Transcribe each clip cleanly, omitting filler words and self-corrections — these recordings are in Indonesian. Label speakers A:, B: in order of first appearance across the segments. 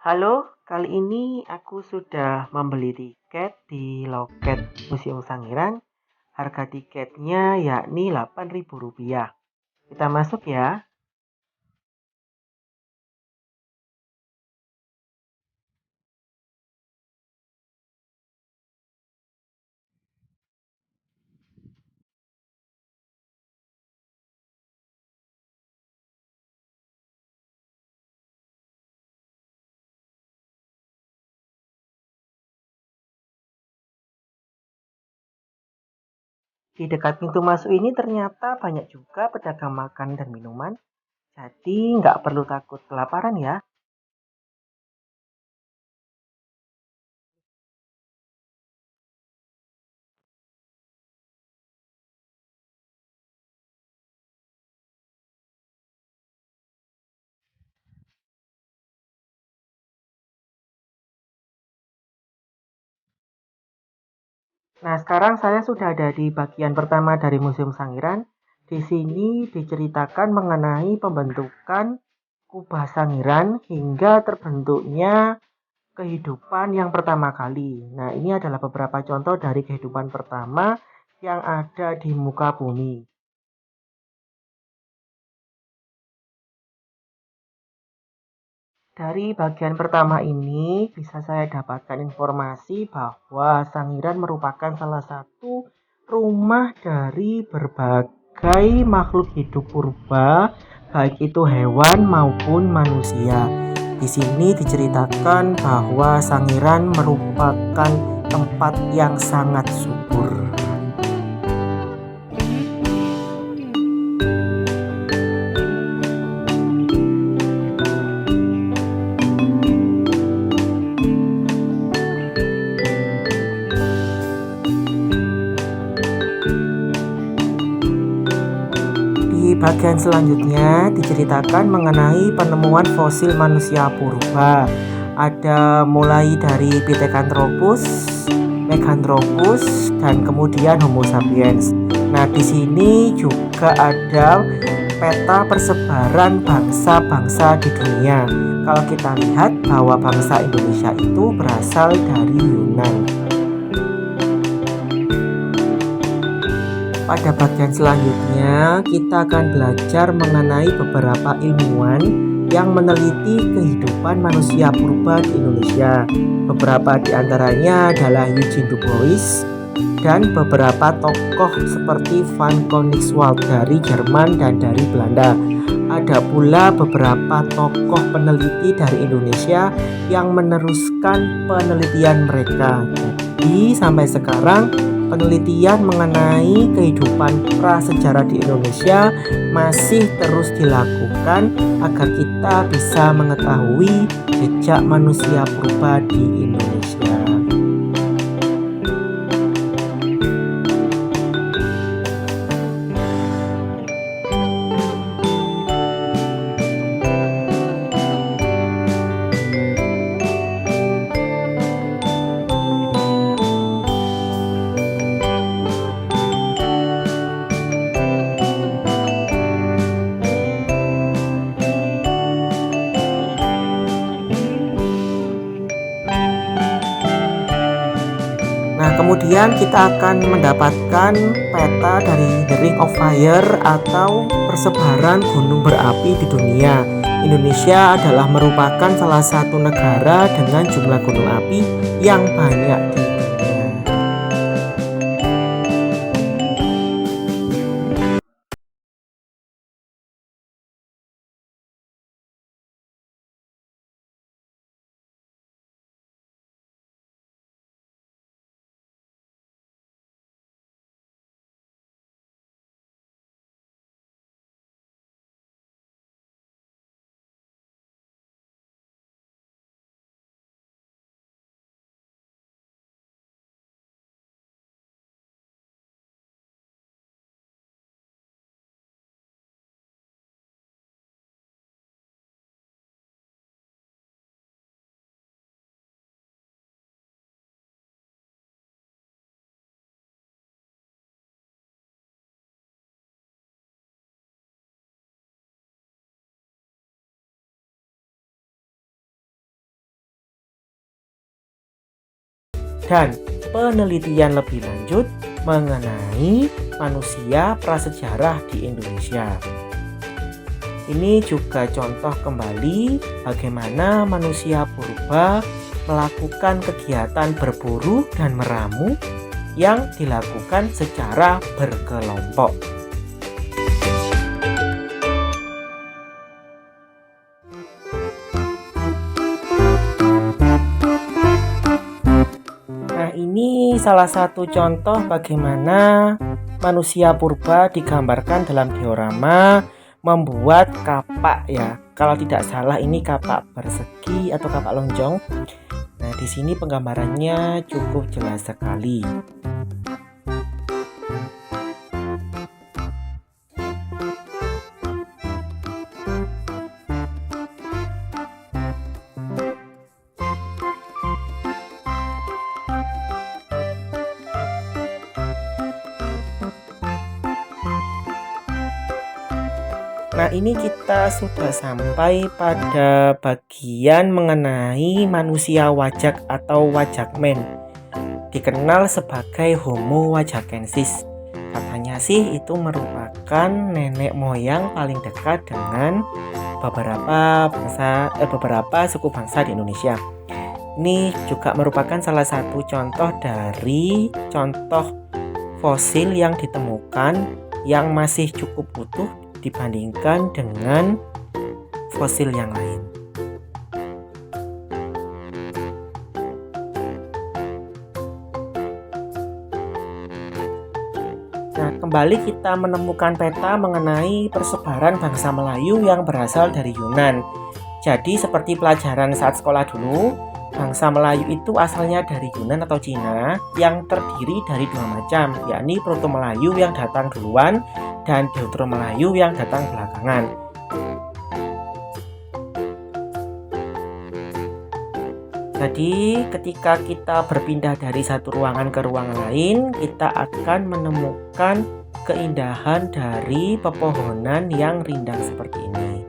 A: Halo, kali ini aku sudah membeli tiket di loket Museum Sangiran. Harga tiketnya yakni Rp8.000. Kita masuk ya. Di dekat pintu masuk ini ternyata banyak juga pedagang makan dan minuman. Jadi nggak perlu takut kelaparan ya. Nah, sekarang saya sudah ada di bagian pertama dari Museum Sangiran. Di sini diceritakan mengenai pembentukan kubah Sangiran hingga terbentuknya kehidupan yang pertama kali. Nah, ini adalah beberapa contoh dari kehidupan pertama yang ada di muka bumi. Dari bagian pertama ini bisa saya dapatkan informasi bahwa Sangiran merupakan salah satu rumah dari berbagai makhluk hidup purba, baik itu hewan maupun manusia. Di sini diceritakan bahwa Sangiran merupakan tempat yang sangat subur. Di bagian selanjutnya diceritakan mengenai penemuan fosil manusia purba. Ada mulai dari Pithecanthropus, Meganthropus, dan kemudian Homo sapiens. Nah, di sini juga ada peta persebaran bangsa-bangsa di dunia. Kalau kita lihat bahwa bangsa Indonesia itu berasal dari Yunan. Pada bagian selanjutnya, kita akan belajar mengenai beberapa ilmuwan yang meneliti kehidupan manusia purba di Indonesia. Beberapa di antaranya adalah Eugene Du Bois dan beberapa tokoh seperti Van Koningswald dari Jerman dan dari Belanda. Ada pula beberapa tokoh peneliti dari Indonesia yang meneruskan penelitian mereka. Jadi sampai sekarang penelitian mengenai kehidupan prasejarah di Indonesia masih terus dilakukan agar kita bisa mengetahui jejak manusia purba di Indonesia. Nah, kemudian kita akan mendapatkan peta dari The Ring of Fire atau persebaran gunung berapi di dunia. Indonesia adalah merupakan salah satu negara dengan jumlah gunung api yang banyak di dan penelitian lebih lanjut mengenai manusia prasejarah di Indonesia. Ini juga contoh kembali bagaimana manusia purba melakukan kegiatan berburu dan meramu yang dilakukan secara berkelompok. Nah, ini salah satu contoh bagaimana manusia purba digambarkan dalam diorama membuat kapak ya. Kalau tidak salah ini kapak persegi atau kapak lonjong. Nah, di sini penggambarannya cukup jelas sekali. Nah, ini kita sudah sampai pada bagian mengenai manusia wajak atau wajakmen, dikenal sebagai Homo wajakensis. Katanya sih itu merupakan nenek moyang paling dekat dengan beberapa suku bangsa di Indonesia. Ini juga merupakan salah satu contoh dari contoh fosil yang ditemukan yang masih cukup utuh dibandingkan dengan fosil yang lain. Nah, kembali kita menemukan peta mengenai persebaran bangsa Melayu yang berasal dari Yunan. Jadi seperti pelajaran saat sekolah dulu, bangsa Melayu itu asalnya dari Yunan atau Cina yang terdiri dari dua macam, yakni Proto Melayu yang datang duluan dan Deutero Melayu yang datang belakangan. Jadi ketika kita berpindah dari satu ruangan ke ruangan lain, kita akan menemukan keindahan dari pepohonan yang rindang seperti ini.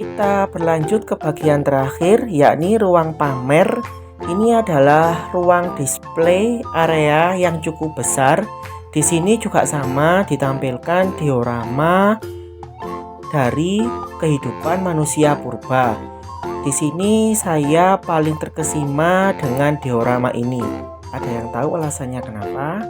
A: Kita berlanjut ke bagian terakhir, yakni ruang pamer. Ini adalah ruang display area yang cukup besar. Di sini juga sama ditampilkan diorama dari kehidupan manusia purba. Di sini saya paling terkesima dengan diorama ini. Ada yang tahu alasannya kenapa?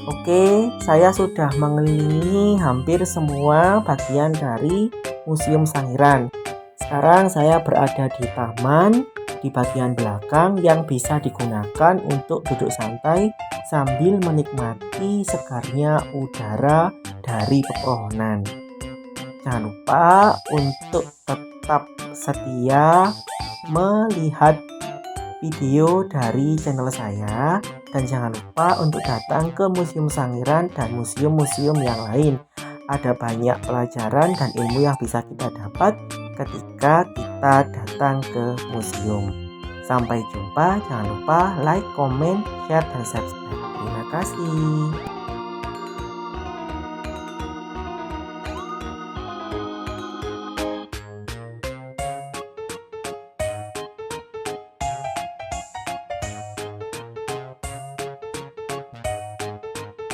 A: Oke, saya sudah mengelilingi hampir semua bagian dari Museum Sangiran. Sekarang saya berada di taman di bagian belakang yang bisa digunakan untuk duduk santai sambil menikmati segarnya udara dari pepohonan. Jangan lupa untuk tetap setia melihat video dari channel saya, dan jangan lupa untuk datang ke Museum Sangiran dan museum-museum yang lain. Ada banyak pelajaran dan ilmu yang bisa kita dapat ketika kita datang ke museum. Sampai jumpa, jangan lupa like, comment, share, dan subscribe. Terima kasih.